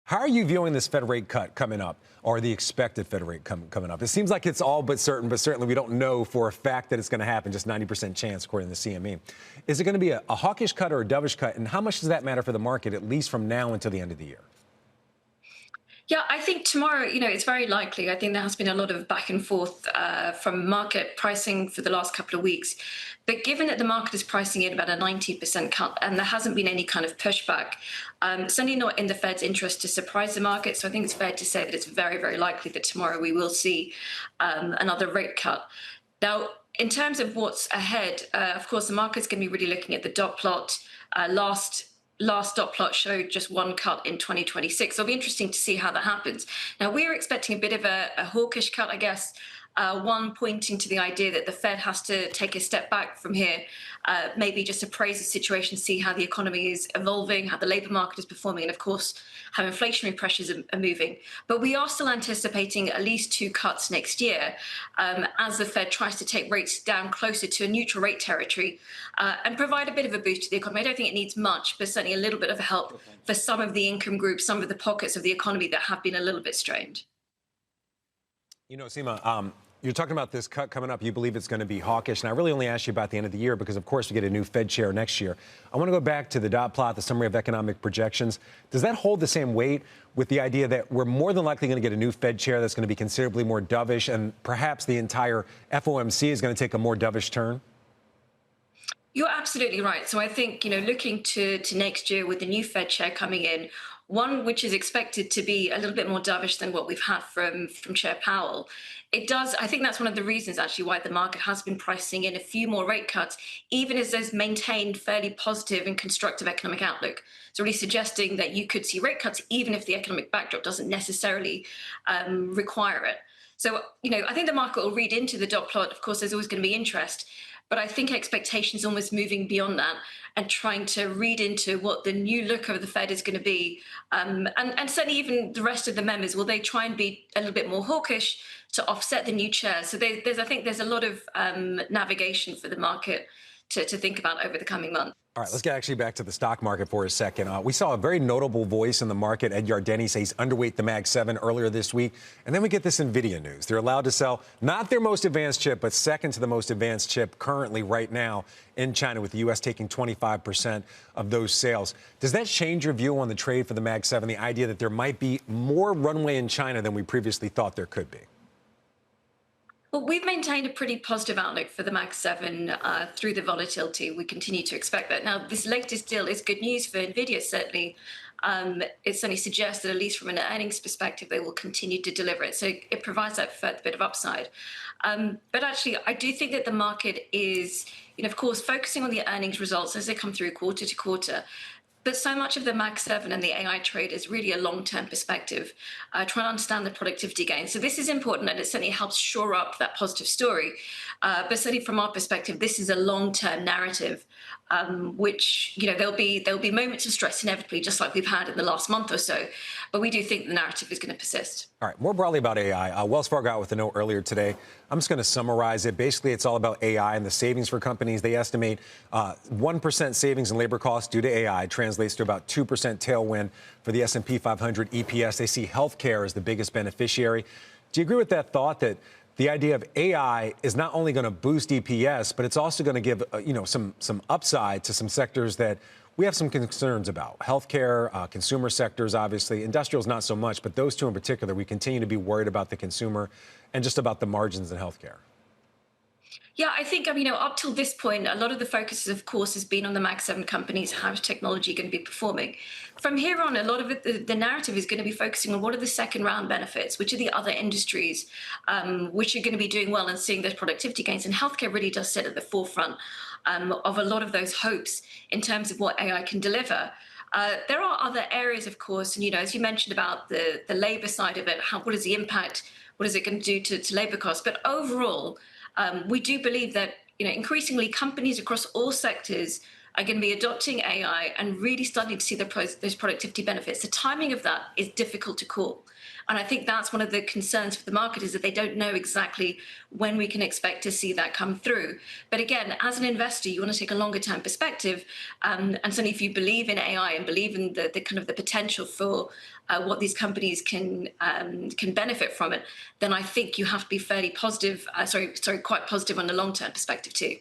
How are you viewing this Fed rate cut coming up, or the expected Fed rate coming up? It seems like it's all but certain, but certainly we don't know for a fact that it's going to happen, just 90% chance, according to the CME. Is it going to be a hawkish cut or a dovish cut, and how much does that matter for the market, at least from now until the end of the year? Yeah, I think tomorrow, it's very likely. I think there has been a lot of back and forth from market pricing for the last couple of weeks. But given that the market is pricing in about a 90% cut and there hasn't been any kind of pushback, certainly not in the Fed's interest to surprise the market. So I think it's fair to say that it's very, very likely that tomorrow we will see another rate cut. Now, in terms of what's ahead, of course, the market's going to be really looking at the dot plot. Last dot plot showed just one cut in 2026. So it'll be interesting to see how that happens. Now, we're expecting a bit of a hawkish cut, I guess, one pointing to the idea that the Fed has to take a step back from here, maybe just appraise the situation, see how the economy is evolving, how the labor market is performing, and of course, how inflationary pressures are moving. But we are still anticipating at least two cuts next year as the Fed tries to take rates down closer to a neutral rate territory and provide a bit of a boost to the economy. I don't think it needs much, but certainly a little bit of help for some of the income groups, some of the pockets of the economy that have been a little bit strained. Seema, you're talking about this cut coming up. You believe it's going to be hawkish. And I really only asked you about the end of the year because, of course, we get a new Fed chair next year. I want to go back to the dot plot, the summary of economic projections. Does that hold the same weight with the idea that we're more than likely going to get a new Fed chair that's going to be considerably more dovish, and perhaps the entire FOMC is going to take a more dovish turn? You're absolutely right. So I think, looking to next year with the new Fed chair coming in, one which is expected to be a little bit more dovish than what we've had from Chair Powell. I think that's one of the reasons actually why the market has been pricing in a few more rate cuts, even as there's maintained fairly positive and constructive economic outlook. So really suggesting that you could see rate cuts even if the economic backdrop doesn't necessarily require it. So, I think the market will read into the dot plot. Of course, there's always going to be interest. But I think expectations almost moving beyond that and trying to read into what the new look of the Fed is going to be. And certainly even the rest of the members, will they try and be a little bit more hawkish to offset the new chair? So I think there's a lot of navigation for the market to think about over the coming months. All right, let's get actually back to the stock market for a second. We saw a very notable voice in the market, Ed Yardeni, say he's underweight the Mag 7 earlier this week. And then we get this Nvidia news. They're allowed to sell not their most advanced chip, but second to the most advanced chip currently right now in China, with the U.S. taking 25% of those sales. Does that change your view on the trade for the Mag 7, the idea that there might be more runway in China than we previously thought there could be? Well, we've maintained a pretty positive outlook for the Mag 7 through the volatility. We continue to expect that. Now, this latest deal is good news for Nvidia, certainly. It certainly suggests that, at least from an earnings perspective, they will continue to deliver it. So it provides that further bit of upside. But actually, I do think that the market is, of course, focusing on the earnings results as they come through quarter to quarter. But so much of the Mag 7 and the AI trade is really a long-term perspective, trying to understand the productivity gain. So this is important, and it certainly helps shore up that positive story. But certainly from our perspective, this is a long-term narrative, which, there'll be moments of stress inevitably, just like we've had in the last month or so. But we do think the narrative is going to persist. All right, more broadly about AI, Wells Fargo out with a note earlier today. I'm just going to summarize it. Basically, it's all about AI and the savings for companies. They estimate 1% savings in labor costs due to AI translates to about 2% tailwind for the S&P 500 EPS. They see healthcare as the biggest beneficiary. Do you agree with that thought, that the idea of AI is not only going to boost EPS, but it's also going to give some upside to some sectors that we have some concerns about? Healthcare, consumer sectors, obviously. Industrials, not so much, but those two in particular, we continue to be worried about the consumer and just about the margins in healthcare. Yeah, I think, up till this point, a lot of the focus, of course, has been on the Mag 7 companies. How is technology going to be performing? From here on, a lot of it, the narrative is going to be focusing on what are the second round benefits, which are the other industries which are going to be doing well and seeing those productivity gains. And healthcare really does sit at the forefront of a lot of those hopes in terms of what AI can deliver. There are other areas, of course, and, as you mentioned about the labor side of it, what is the impact? What is it going to do to labor costs? But overall, we do believe that, increasingly companies across all sectors are going to be adopting AI and really starting to see those productivity benefits. The timing of that is difficult to call. And I think that's one of the concerns for the market, is that they don't know exactly when we can expect to see that come through. But again, as an investor, you want to take a longer term perspective. And certainly if you believe in AI and believe in the kind of the potential for what these companies can benefit from it, then I think you have to be fairly positive, quite positive on the long term perspective too.